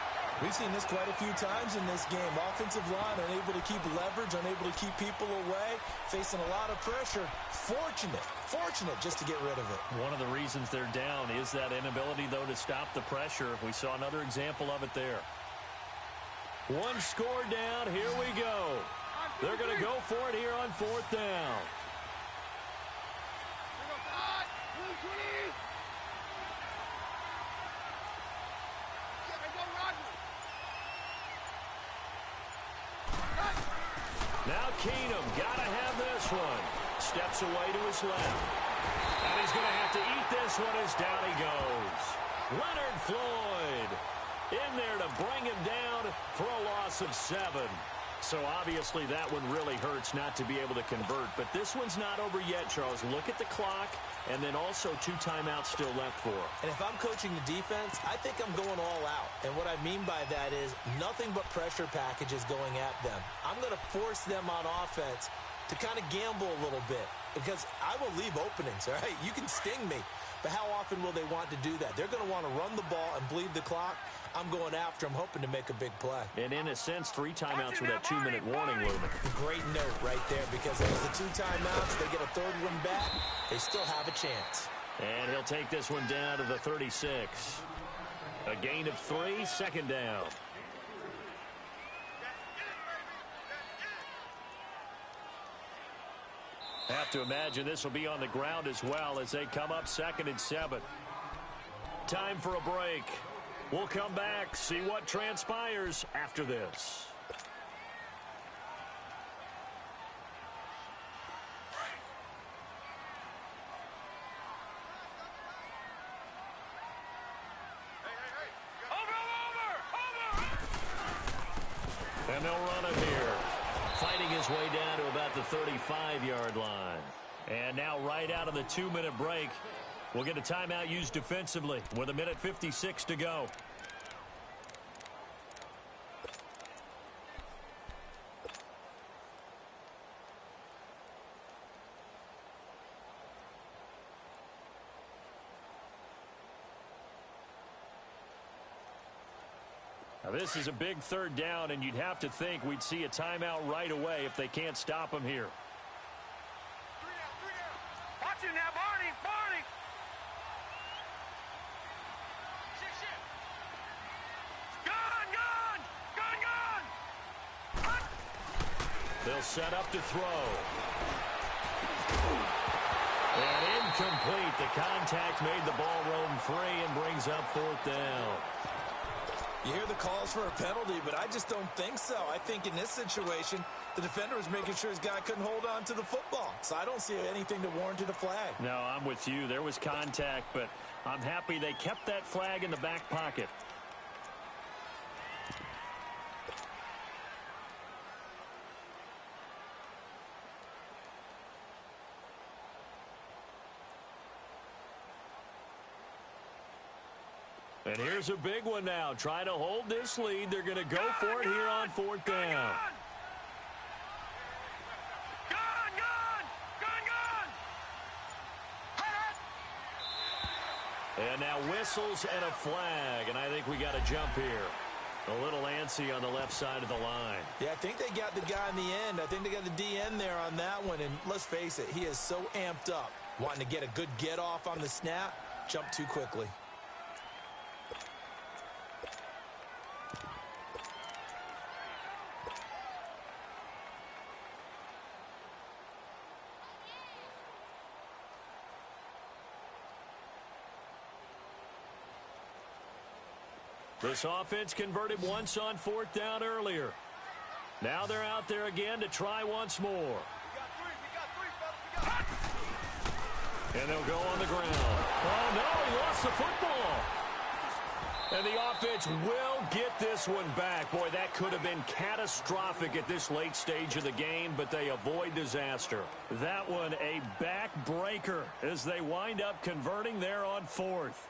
We've seen this quite a few times in this game. Offensive line unable to keep leverage, unable to keep people away, facing a lot of pressure. Fortunate just to get rid of it. One of the reasons they're down is that inability, though, to stop the pressure. We saw another example of it there. One score down. Here we go. They're going to go for it here on 4th down. Now Keenum, gotta have this one. Steps away to his left. And he's going to have to eat this one as down he goes. Leonard Floyd in there to bring him down for a loss of 7. So obviously that one really hurts not to be able to convert. But this one's not over yet, Charles. Look at the clock, and then also 2 timeouts still left for him. And if I'm coaching the defense, I think I'm going all out. And what I mean by that is nothing but pressure packages going at them. I'm going to force them on offense to kind of gamble a little bit because I will leave openings, all right? You can sting me, but how often will they want to do that? They're going to want to run the ball and bleed the clock. I'm going after them, hoping to make a big play. And in a sense, 3 timeouts with that 2-minute warning looming. Great note right there because there's the 2 timeouts. They get a 3rd one back. They still have a chance. And he'll take this one down to the 36. A gain of 3, 2nd down. Have to imagine this will be on the ground as well as they come up 2nd and 7. Time for a break. We'll come back, see what transpires after this. And they'll run it here. Fighting his way down to about the 35-yard line. And now right out of the 2-minute break, we'll get a timeout used defensively with 1:56 to go. Now this is a big 3rd down, and you'd have to think we'd see a timeout right away if they can't stop him here. 3 out. Watch him now, Barney. Gun. They'll set up to throw. And incomplete. The contact made the ball roam free and brings up 4th down. You hear the calls for a penalty, but I just don't think so. I think in this situation, the defender was making sure his guy couldn't hold on to the football. So I don't see anything to warrant a flag. No, I'm with you. There was contact, but I'm happy they kept that flag in the back pocket. And here's a big one now. Trying to hold this lead. They're going to go for it here on 4th down. And now whistles and a flag. And I think we got a jump here. A little antsy on the left side of the line. Yeah, I think they got the guy in the end. I think they got the DN there on that one. And let's face it, he is so amped up. Wanting to get a good get off on the snap. Jump too quickly. This offense converted once on fourth down earlier. Now they're out there again to try once more. We got three, fellas. And they'll go on the ground. Oh, no, he lost the football. And the offense will get this one back. Boy, that could have been catastrophic at this late stage of the game, but they avoid disaster. That one a backbreaker as they wind up converting there on fourth.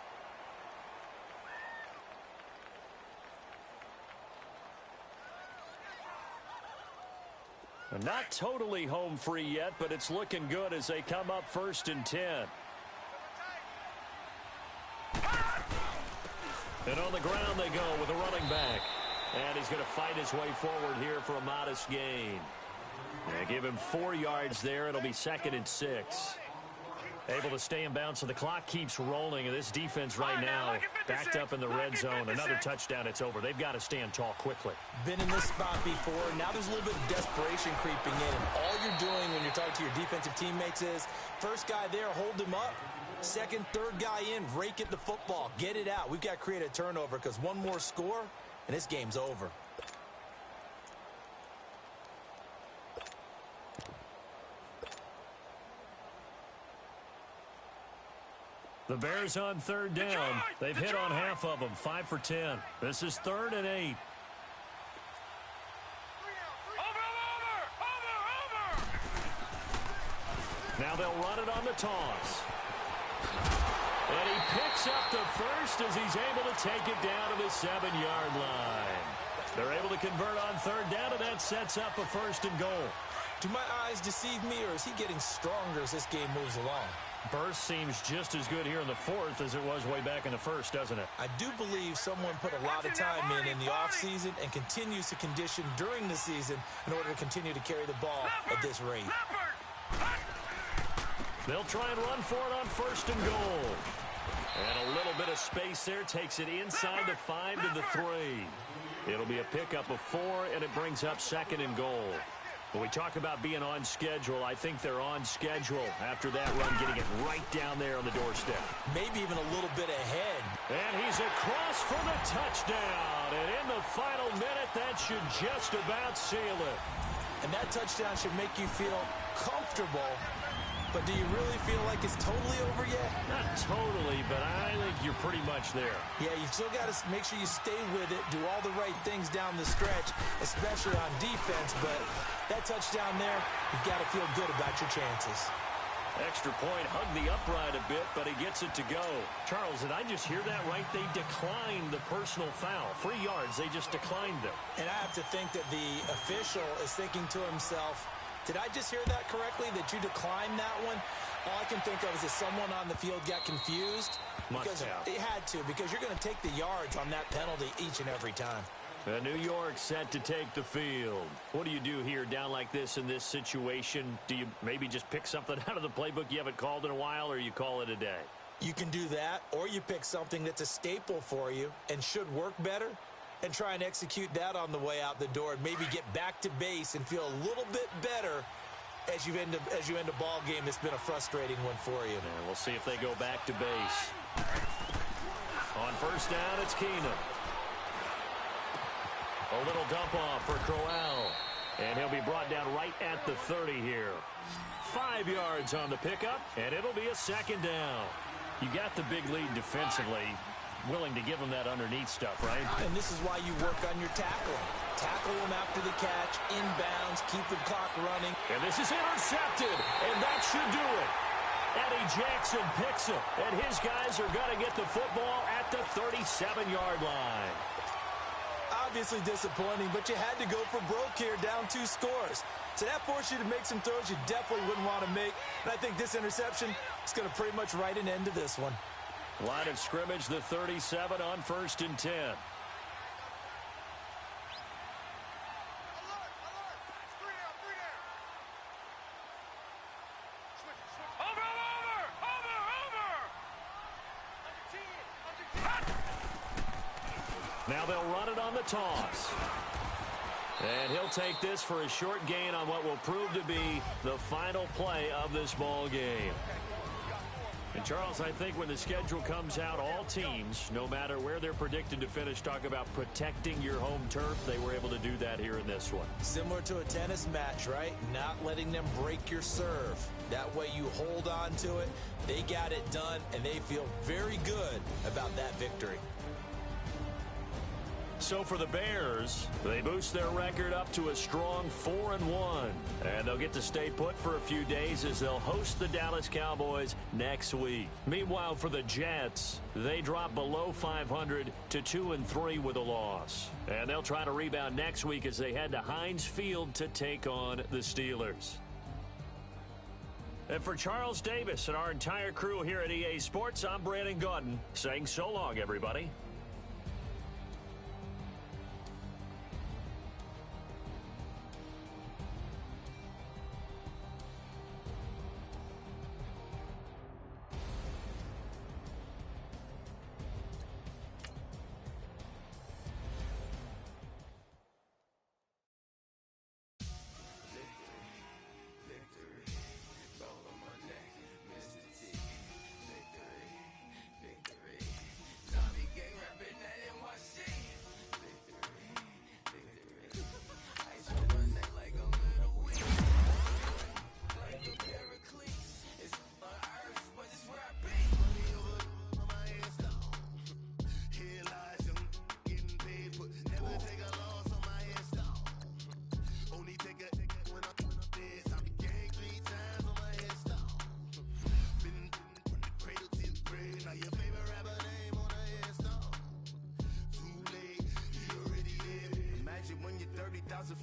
Not totally home free yet, but it's looking good as they come up 1st and 10. And on the ground they go with a running back. And he's going to fight his way forward here for a modest gain. Yeah, give him 4 yards there. It'll be 2nd and 6. Able to stay in bounds, so the clock keeps rolling. And this defense right now backed up in the red zone. Another touchdown, it's over. They've got to stand tall quickly. Been in this spot before. Now there's a little bit of desperation creeping in. And all you're doing when you're talking to your defensive teammates is, first guy there, hold him up. Second, third guy in, rake at the football. Get it out. We've got to create a turnover because one more score, and this game's over. The Bears on 3rd down. They've hit on half of them, 5 for 10. This is 3rd and 8. Over. Now they'll run it on the toss. And he picks up the first as he's able to take it down to the 7-yard line. They're able to convert on 3rd down, and that sets up a 1st and goal. Do my eyes deceive me, or is he getting stronger as this game moves along? Burst seems just as good here in the 4th as it was way back in the 1st, doesn't it? I do believe someone put a lot of time in the offseason and continues to condition during the season in order to continue to carry the ball at this rate. They'll try and run for it on 1st and goal. And a little bit of space there takes it inside the 5 to the 3. It'll be a pickup of 4, and it brings up 2nd and goal. When we talk about being on schedule, I think they're on schedule after that run, getting it right down there on the doorstep. Maybe even a little bit ahead. And he's across for the touchdown. And in the final minute, that should just about seal it. And that touchdown should make you feel comfortable. But do you really feel like it's totally over yet? Not totally, but I think you're pretty much there. Yeah, you still got to make sure you stay with it, do all the right things down the stretch, especially on defense. But that touchdown there, you've got to feel good about your chances. Extra point, hugged the upright a bit, but he gets it to go. Charles, did I just hear that right? They declined the personal foul. 3 yards, they just declined them. And I have to think that the official is thinking to himself, did I just hear that correctly, that you declined that one? All I can think of is that someone on the field got confused. Must have. It had to, because you're going to take the yards on that penalty each and every time. New York set to take the field. What do you do here down like this in this situation? Do you maybe just pick something out of the playbook you haven't called in a while, or you call it a day? You can do that, or you pick something that's a staple for you and should work better, and try and execute that on the way out the door and maybe get back to base and feel a little bit better as you end a ball game that's been a frustrating one for you. And we'll see if they go back to base. On 1st down, it's Keenum. A little dump off for Crowell. And he'll be brought down right at the 30 here. 5 yards on the pickup, and it'll be a 2nd down. You got the big lead defensively. Willing to give them that underneath stuff, right? And this is why you work on your tackling. Tackle them after the catch, inbounds, keep the clock running. And this is intercepted, and that should do it. Eddie Jackson picks it, and his guys are going to get the football at the 37-yard line. Obviously disappointing, but you had to go for broke here, down 2 scores. So that forced you to make some throws you definitely wouldn't want to make. And I think this interception is going to pretty much write an end to this one. Line of scrimmage, the 37 on 1st and 10. Now they'll run it on the toss. And he'll take this for a short gain on what will prove to be the final play of this ball game. And, Charles, I think when the schedule comes out, all teams, no matter where they're predicted to finish, talk about protecting your home turf. They were able to do that here in this one. Similar to a tennis match, right? Not letting them break your serve. That way you hold on to it. They got it done, and they feel very good about that victory. So for the Bears, they boost their record up to a strong 4-1. And they'll get to stay put for a few days as they'll host the Dallas Cowboys next week. Meanwhile, for the Jets, they drop below 500 to 2-3 with a loss. And they'll try to rebound next week as they head to Heinz Field to take on the Steelers. And for Charles Davis and our entire crew here at EA Sports, I'm Brandon Gaudin saying so long, everybody.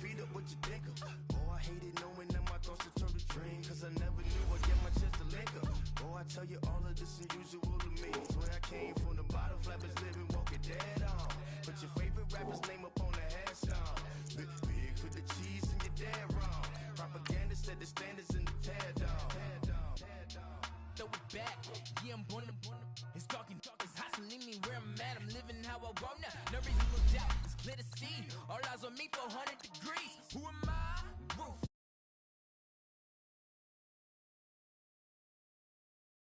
Feet up, what you think of? Oh, I hated knowing that my thoughts would turn to dream, cause I never knew I'd get my chance to link up. Oh, I tell you all of this unusual to me. Swear I came from the bottom, flappers living, walking dead on. Put your favorite rapper's name up on the headstone. Big for the cheese and you're dead wrong. Propaganda set the standards in the tear down. Throw it back, yeah, I'm born to it's talking, it's hustling me where I'm at, I'm living how I want now. No reason to look out, it's clear to see. All eyes on me for 100 degrees. Who am I?